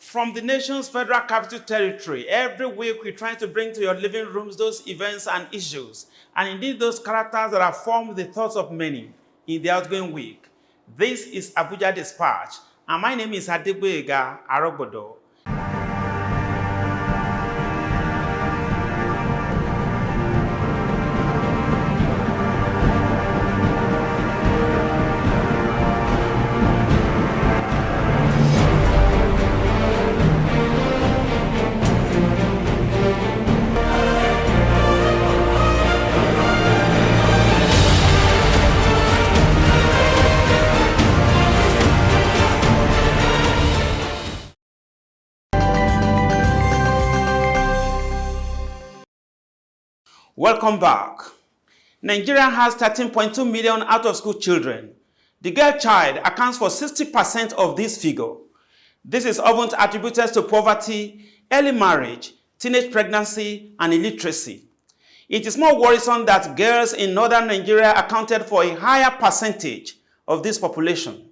From the nation's federal capital territory, every week we're trying to bring to your living rooms those events and issues, and indeed those characters that have formed the thoughts of many in the outgoing week. This is ABUJA Dispatch, and my name is ABUJA Arogbodo. Welcome back. Nigeria has 13.2 million out-of-school children. The girl child accounts for 60% of this figure. This is often attributed to poverty, early marriage, teenage pregnancy, and illiteracy. It is more worrisome that girls in northern Nigeria accounted for a higher percentage of this population.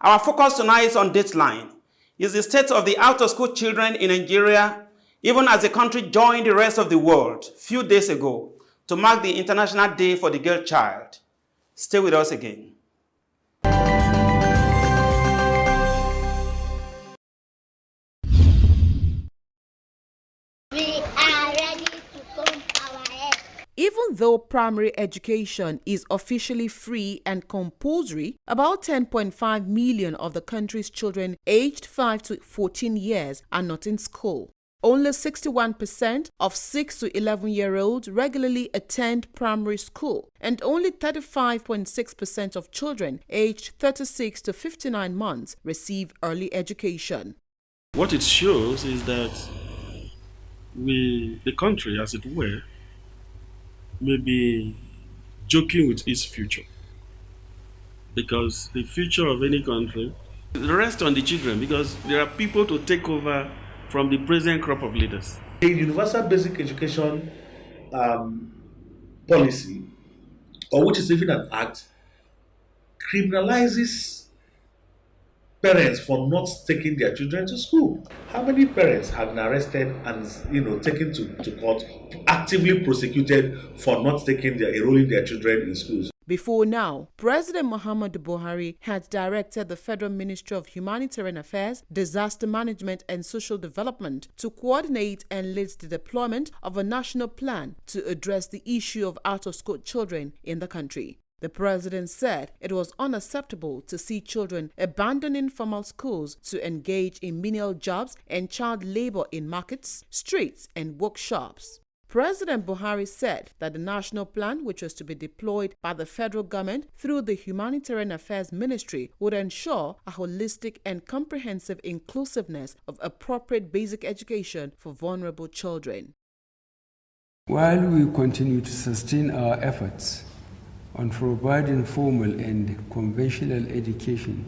Our focus tonight is on Dateline. Is the state of the out-of-school children in Nigeria, even as the country joined the rest of the world a few days ago to mark the International Day for the Girl Child. Stay with us again. We are ready to comb our hair. Even though primary education is officially free and compulsory, about 10.5 million of the country's children aged 5 to 14 years are not in school. Only 61% of 6 to 11-year-olds regularly attend primary school, and only 35.6% of children aged 36 to 59 months receive early education. What it shows is that the country, as it were, may be joking with its future. Because the future of any country rests on the children, because there are people to take over from the present crop of leaders. The universal basic education policy, or which is even an act, criminalizes parents for not taking their children to school. How many parents have been arrested and taken to court, actively prosecuted for not enrolling their children in schools? Before now, President Muhammadu Buhari had directed the Federal Ministry of Humanitarian Affairs, Disaster Management and Social Development to coordinate and lead the deployment of a national plan to address the issue of out-of-school children in the country. The president said it was unacceptable to see children abandoning formal schools to engage in menial jobs and child labor in markets, streets and workshops. President Buhari said that the national plan, which was to be deployed by the federal government through the Humanitarian Affairs Ministry, would ensure a holistic and comprehensive inclusiveness of appropriate basic education for vulnerable children. While we continue to sustain our efforts on providing formal and conventional education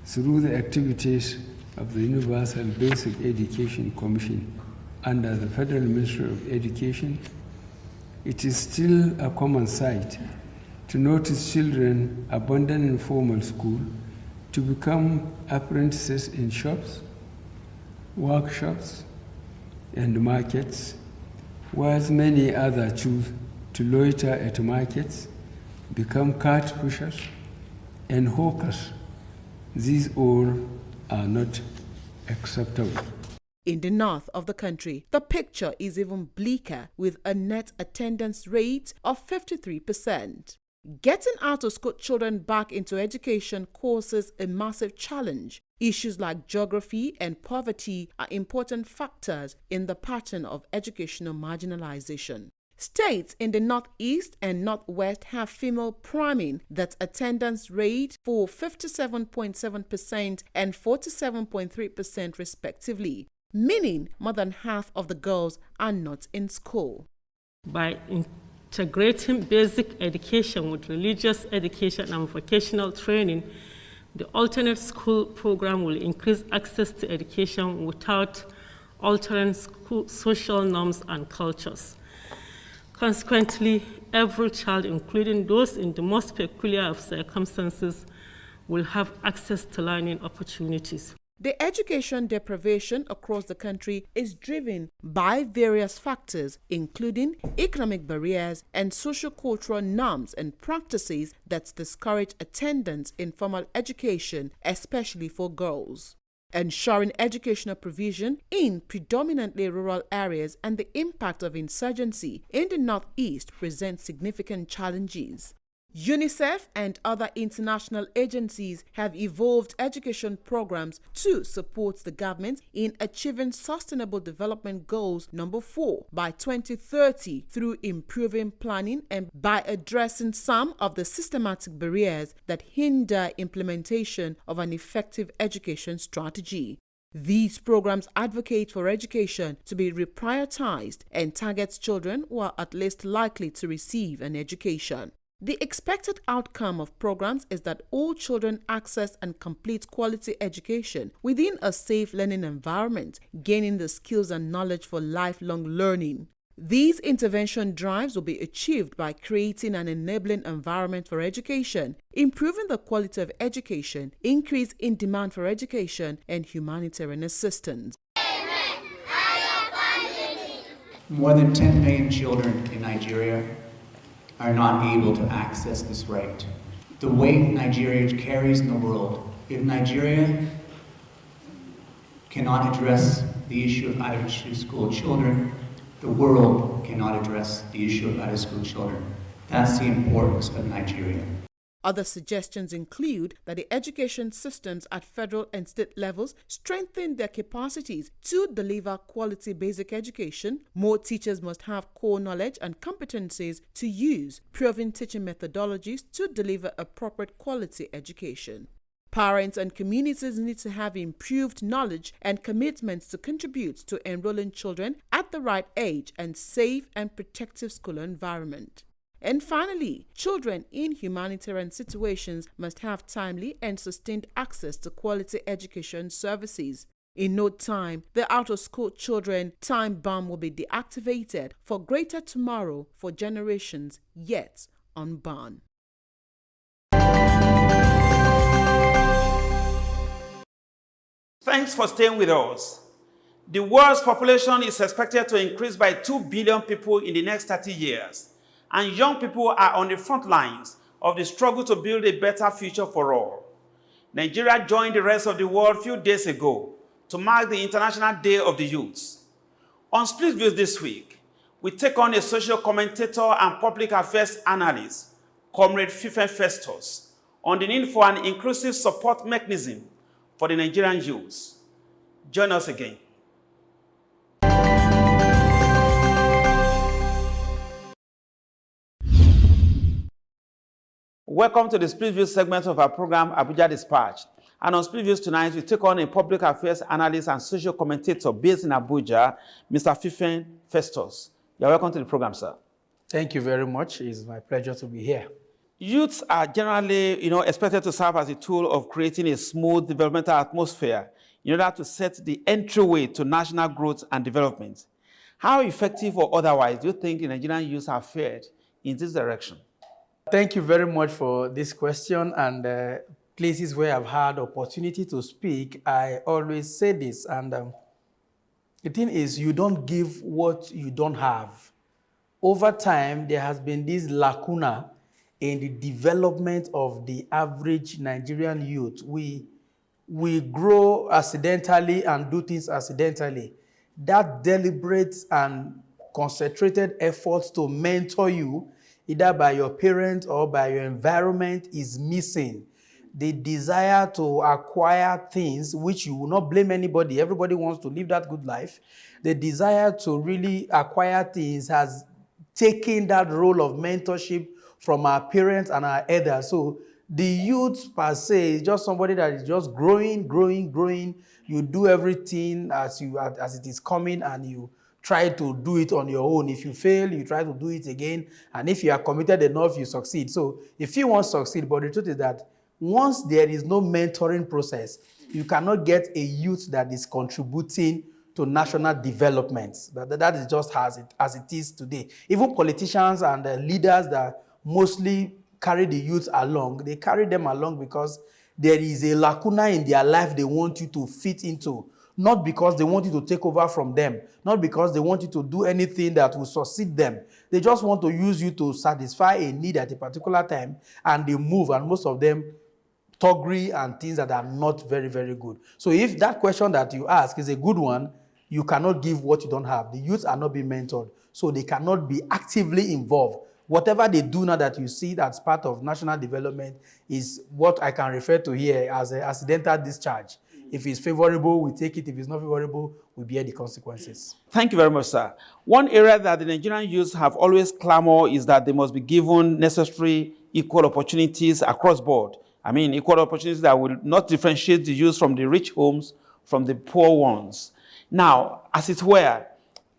through the activities of the Universal Basic Education Commission under the Federal Ministry of Education, it is still a common sight to notice children abandoning formal school to become apprentices in shops, workshops, and markets, whilst many others choose to loiter at markets, become cart pushers, and hawkers. These all are not acceptable. In the north of the country, the picture is even bleaker with a net attendance rate of 53%. Getting out-of-school children back into education causes a massive challenge. Issues like geography and poverty are important factors in the pattern of educational marginalization. States in the northeast and northwest have female priming that attendance rate for 57.7% and 47.3% respectively, meaning more than half of the girls are not in school. By integrating basic education with religious education and vocational training, the alternate school program will increase access to education without altering social norms and cultures. Consequently, every child, including those in the most peculiar of circumstances, will have access to learning opportunities. The education deprivation across the country is driven by various factors, including economic barriers and socio-cultural norms and practices that discourage attendance in formal education, especially for girls. Ensuring educational provision in predominantly rural areas and the impact of insurgency in the Northeast present significant challenges. UNICEF and other international agencies have evolved education programs to support the government in achieving Sustainable Development Goals number 4 by 2030 through improving planning and by addressing some of the systematic barriers that hinder implementation of an effective education strategy. These programs advocate for education to be reprioritized and targets children who are at least likely to receive an education. The expected outcome of programs is that all children access and complete quality education within a safe learning environment, gaining the skills and knowledge for lifelong learning. These intervention drives will be achieved by creating an enabling environment for education, improving the quality of education, increase in demand for education, and humanitarian assistance. More than 10 million children in Nigeria are not able to access this right. The weight Nigeria carries in the world, if Nigeria cannot address the issue of out-of-school children, the world cannot address the issue of out-of-school children. That's the importance of Nigeria. Other suggestions include that the education systems at federal and state levels strengthen their capacities to deliver quality basic education. More teachers must have core knowledge and competencies to use proven teaching methodologies to deliver appropriate quality education. Parents and communities need to have improved knowledge and commitments to contribute to enrolling children at the right age and safe and protective school environment. And finally, children in humanitarian situations must have timely and sustained access to quality education services. In no time, the out-of-school children time bomb will be deactivated for greater tomorrow for generations yet unborn. Thanks for staying with us. The world's population is expected to increase by 2 billion people in the next 30 years. And young people are on the front lines of the struggle to build a better future for all. Nigeria joined the rest of the world a few days ago to mark the International Day of the Youth. On Split Views this week, we take on a social commentator and public affairs analyst, Comrade Fifen Festus, on the need for an inclusive support mechanism for the Nigerian youth. Join us again. Welcome to the Split Views segment of our program, ABUJA Dispatch. And on Split Views tonight, we take on a public affairs analyst and social commentator based in Abuja, Mr. Fifen Festus. You're welcome to the program, sir. Thank you very much. It's my pleasure to be here. Youths are generally, expected to serve as a tool of creating a smooth developmental atmosphere in order to set the entryway to national growth and development. How effective or otherwise do you think the Nigerian youths have fared in this direction? Thank you very much for this question, and places where I've had opportunity to speak, I always say this, and the thing is, you don't give what you don't have. Over time, there has been this lacuna in the development of the average Nigerian youth. We grow accidentally and do things accidentally. That deliberate and concentrated efforts to mentor you, either by your parents or by your environment, is missing. The desire to acquire things, which you will not blame anybody, everybody wants to live that good life. The desire to really acquire things has taken that role of mentorship from our parents and our elders. So the youth per se is just somebody that is just growing. You do everything as it is coming, and you try to do it on your own. If you fail, you try to do it again. And if you are committed enough, you succeed. So if you want to succeed, but the truth is that once there is no mentoring process, you cannot get a youth that is contributing to national development. That is just as it is today. Even politicians and leaders that mostly carry the youth along, they carry them along because there is a lacuna in their life they want you to fit into. Not because they want you to take over from them, not because they want you to do anything that will succeed them. They just want to use you to satisfy a need at a particular time, and they move, and most of them toggery and things that are not very, very good. So if that question that you ask is a good one, you cannot give what you don't have. The youths are not being mentored, so they cannot be actively involved. Whatever they do now that you see that's part of national development is what I can refer to here as an accidental discharge. If it's favorable, we take it. If it's not favorable, we bear the consequences. Thank you very much, sir. One area that the Nigerian youths have always clamored is that they must be given necessary equal opportunities across board. I mean, equal opportunities that will not differentiate the youth from the rich homes from the poor ones. Now, as it were,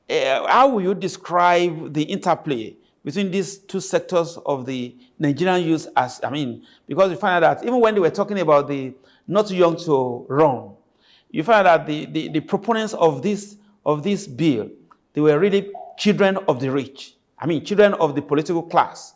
how will you describe the interplay between these two sectors of the Nigerian youth? Because you find out that even when they were talking about the not too young to run, you find out that the proponents of this bill, they were really children of the rich. Children of the political class.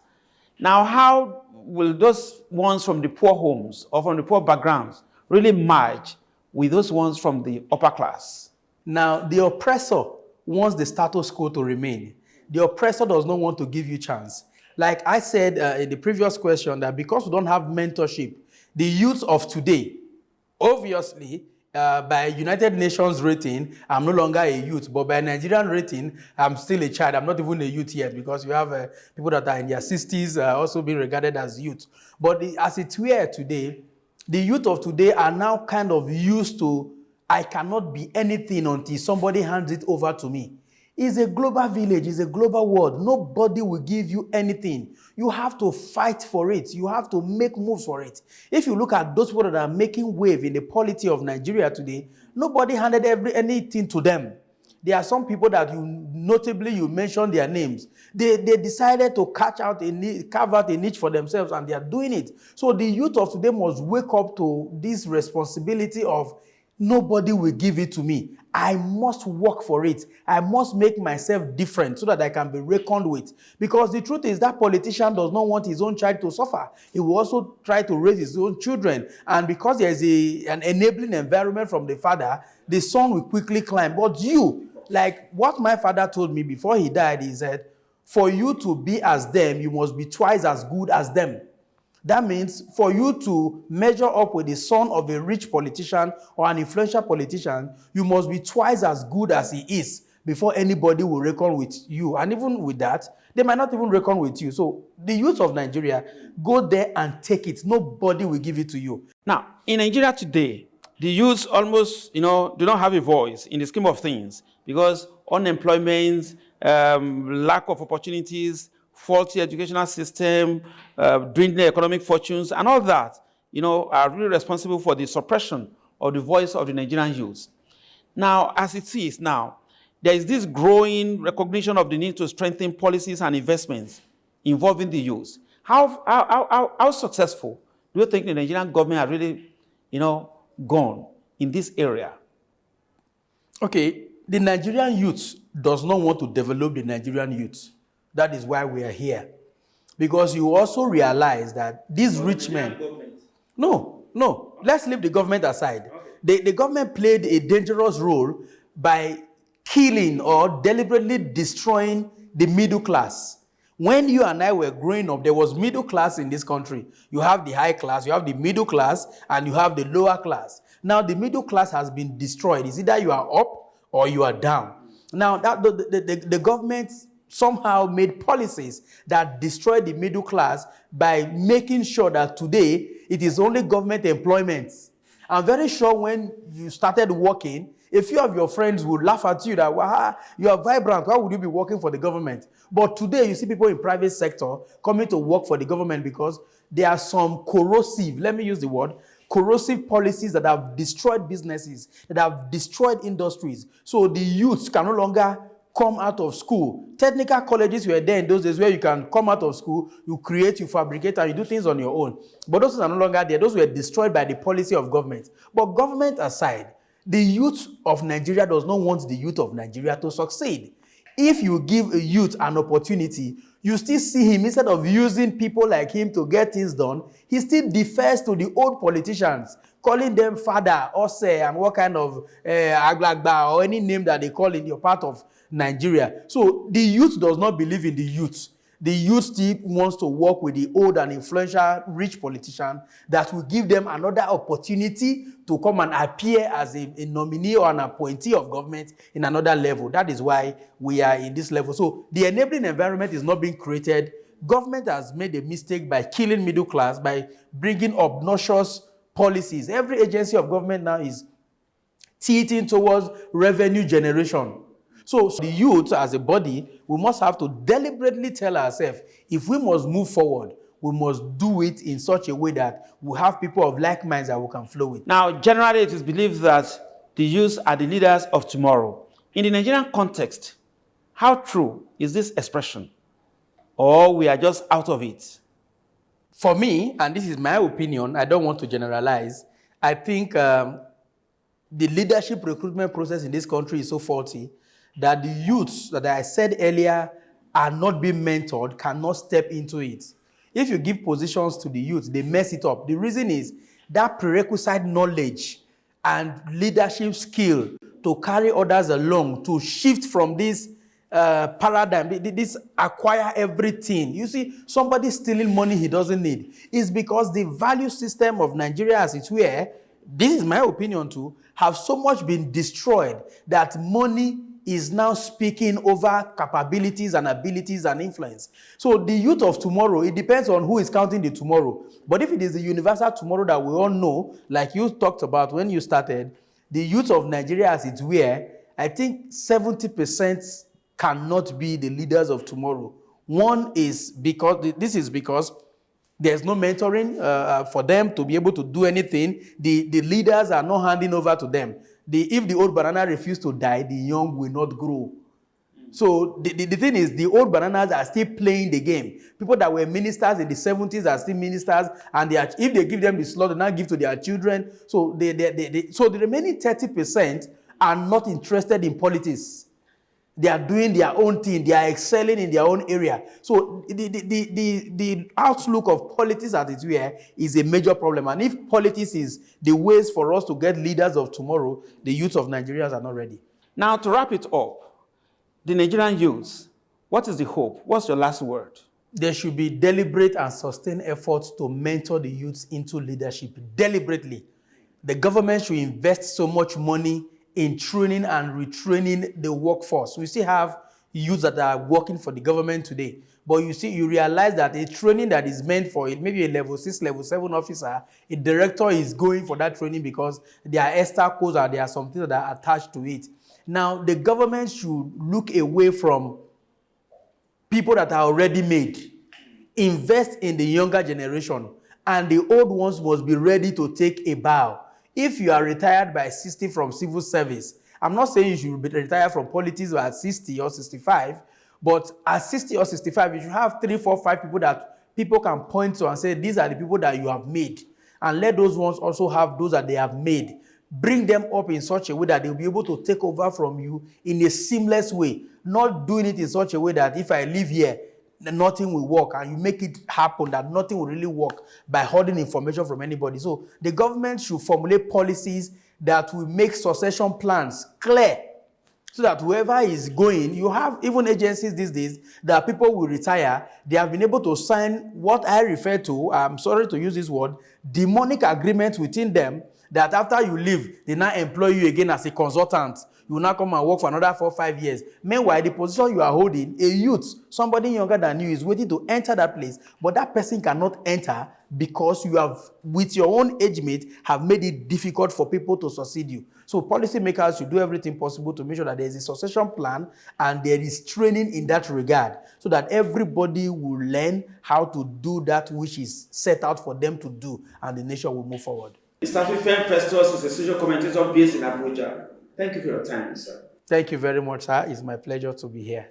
Now, how will those ones from the poor homes or from the poor backgrounds really merge with those ones from the upper class? Now, the oppressor wants the status quo to remain. The oppressor does not want to give you chance. Like I said in the previous question, that because we don't have mentorship, the youth of today, obviously, by United Nations rating, I'm no longer a youth, but by Nigerian rating, I'm still a child. I'm not even a youth yet, because you have people that are in their 60s also being regarded as youth. But as it were today, the youth of today are now kind of used to, I cannot be anything until somebody hands it over to me. It's a global village, it's a global world. Nobody will give you anything. You have to fight for it. You have to make moves for it. If you look at those people that are making wave in the polity of Nigeria today, nobody handed anything to them. There are some people that you mentioned their names. They decided to carve out a niche for themselves, and they are doing it. So the youth of today must wake up to this responsibility of nobody will give it to me. I must work for it. I must make myself different so that I can be reckoned with. Because the truth is that politician does not want his own child to suffer. He will also try to raise his own children. And because there is an enabling environment from the father, the son will quickly climb. But you, like what my father told me before he died, he said, for you to be as them, you must be twice as good as them. That means for you to measure up with the son of a rich politician or an influential politician, you must be twice as good as he is before anybody will reckon with you. And even with that, they might not even reckon with you. So the youth of Nigeria, go there and take it. Nobody will give it to you. Now, in Nigeria today, the youth almost, do not have a voice in the scheme of things, because unemployment, lack of opportunities, faulty educational system, dwindling economic fortunes, and all that, are really responsible for the suppression of the voice of the Nigerian youth. Now, as it is now, there is this growing recognition of the need to strengthen policies and investments involving the youth. How successful do you think the Nigerian government are really, gone in this area? Okay, the Nigerian youth does not want to develop the Nigerian youth. That is why we are here. Because you also realize that these rich men... No, let's leave the government aside. Okay. The government played a dangerous role by killing or deliberately destroying the middle class. When you and I were growing up, there was middle class in this country. You have the high class, you have the middle class, and you have the lower class. Now, the middle class has been destroyed. It's either you are up or you are down. Now, the government somehow made policies that destroyed the middle class by making sure that today it is only government employment. I'm very sure when you started working, a few of your friends would laugh at you that, wow, you are vibrant, why would you be working for the government? But today you see people in private sector coming to work for the government because there are some corrosive, let me use the word, corrosive policies that have destroyed businesses, that have destroyed industries. So the youths can no longer come out of school. Technical colleges were there in those days where you can come out of school, you create, you fabricate, and you do things on your own. But those are no longer there. Those were destroyed by the policy of government. But government aside, the youth of Nigeria does not want the youth of Nigeria to succeed. if you give a youth an opportunity, you still see him, instead of using people like him to get things done, he still defers to the old politicians, calling them father, ose, and what kind of aglagba, or any name that they call in your part of Nigeria. So the youth does not believe in the youth. The youth still wants to work with the old and influential rich politician that will give them another opportunity to come and appear as a nominee or an appointee of government in another level. That is why we are in this level. So the enabling environment is not being created. Government has made a mistake by killing middle class, by bringing obnoxious policies. Every agency of government now is tilting towards revenue generation. So the youth as a body, we must have to deliberately tell ourselves, if we must move forward, we must do it in such a way that we have people of like minds that we can flow with. Now, generally it is believed that the youth are the leaders of tomorrow. In the Nigerian context, how true is this expression? Or we are just out of it? For me, and this is my opinion, I don't want to generalize, I think the leadership recruitment process in this country is so faulty that the youths that I said earlier are not being mentored, cannot step into it. If you give positions to the youth, they mess it up. The reason is that prerequisite knowledge and leadership skill to carry others along, to shift from this paradigm, this acquire everything. You see, somebody stealing money he doesn't need is because the value system of Nigeria as it were, this is my opinion too, have so much been destroyed that money is now speaking over capabilities and abilities and influence. So the youth of tomorrow, it depends on who is counting the tomorrow. But if it is the universal tomorrow that we all know, like you talked about when you started, the youth of Nigeria as it were, I think 70% cannot be the leaders of tomorrow. One is because, this is because there's no mentoring for them to be able to do anything. The leaders are not handing over to them. If the old banana refuses to die, the young will not grow. So the thing is, the old bananas are still playing the game. People that were ministers in the 70s are still ministers, and if they give them the slot, they now give to their children. So so the remaining 30% are not interested in politics. They are doing their own thing. They are excelling in their own area. So the outlook of politics as it were is a major problem. And if politics is the ways for us to get leaders of tomorrow, the youth of Nigeria are not ready. Now, to wrap it up, the Nigerian youth, what is the hope? What's your last word? There should be deliberate and sustained efforts to mentor the youth into leadership deliberately. The government should invest so much money in training and retraining the workforce. We still have youths that are working for the government today. But you realize that a training that is meant for it, maybe a level 6, level 7 officer, a director is going for that training because there are extra codes or there are some things that are attached to it. Now, the government should look away from people that are already made, invest in the younger generation, and the old ones must be ready to take a bow. If you are retired by 60 from civil service, I'm not saying you should be retired from politics at 60 or 65, but at 60 or 65, you should have 3, 4, 5 people that people can point to and say, these are the people that you have made. And let those ones also have those that they have made. Bring them up in such a way that they'll be able to take over from you in a seamless way, not doing it in such a way that if I live here, nothing will work, and you make it happen that nothing will really work by holding information from anybody. So the government should formulate policies that will make succession plans clear, so that whoever is going, you have even agencies these days that people will retire, they have been able to sign what I refer to, I'm sorry to use this word, demonic agreements within them, that after you leave, they now employ you again as a consultant. You will now come and work for another 4 or 5 years. Meanwhile, the position you are holding, a youth, somebody younger than you, is waiting to enter that place, but that person cannot enter because you have, with your own age mate, have made it difficult for people to succeed you. So policymakers should do everything possible to make sure that there is a succession plan and there is training in that regard, so that everybody will learn how to do that which is set out for them to do, and the nation will move forward. Mr. Fifen Festus is a social commentator based in Abuja. Thank you for your time, sir. Thank you very much, sir. It's my pleasure to be here.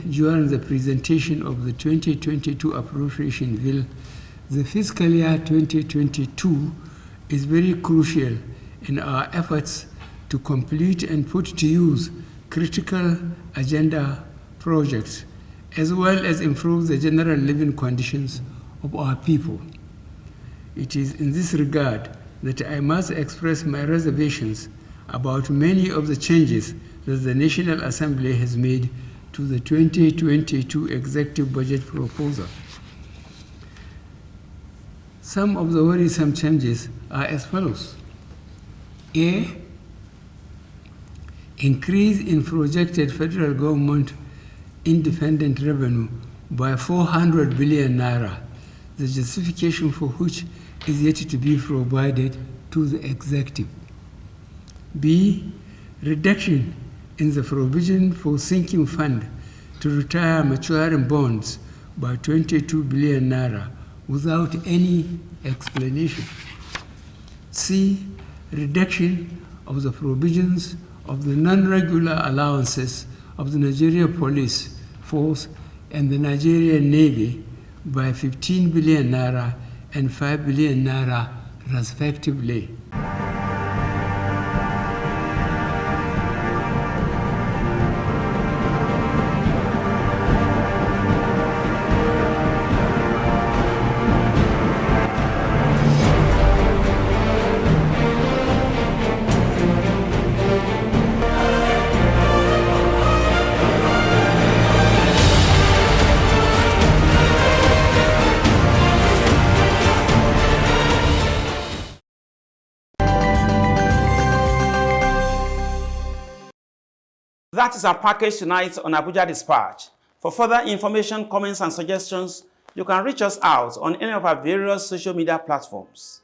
During the presentation of the 2022 appropriation bill, the fiscal year 2022 is very crucial in our efforts to complete and put to use critical agenda projects, as well as improve the general living conditions of our people. It is in this regard that I must express my reservations about many of the changes that the National Assembly has made to the 2022 executive budget proposal. Some of the worrisome changes are as follows. A, increase in projected federal government independent revenue by 400 billion naira, the justification for which is yet to be provided to the executive. B, reduction in the provision for sinking fund to retire maturing bonds by 22 billion naira without any explanation. C, reduction of the provisions of the non-regular allowances of the Nigerian Police Force and the Nigerian Navy by 15 billion naira and 5 billion naira respectively. That is our package tonight on Abuja Dispatch. For further information, comments, and suggestions, you can reach us out on any of our various social media platforms.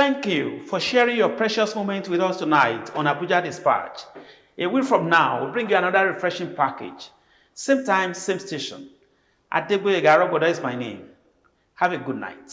Thank you for sharing your precious moment with us tonight on Abuja Dispatch. A week from now, we'll bring you another refreshing package. Same time, same station. Adegboyega Arogoda is my name. Have a good night.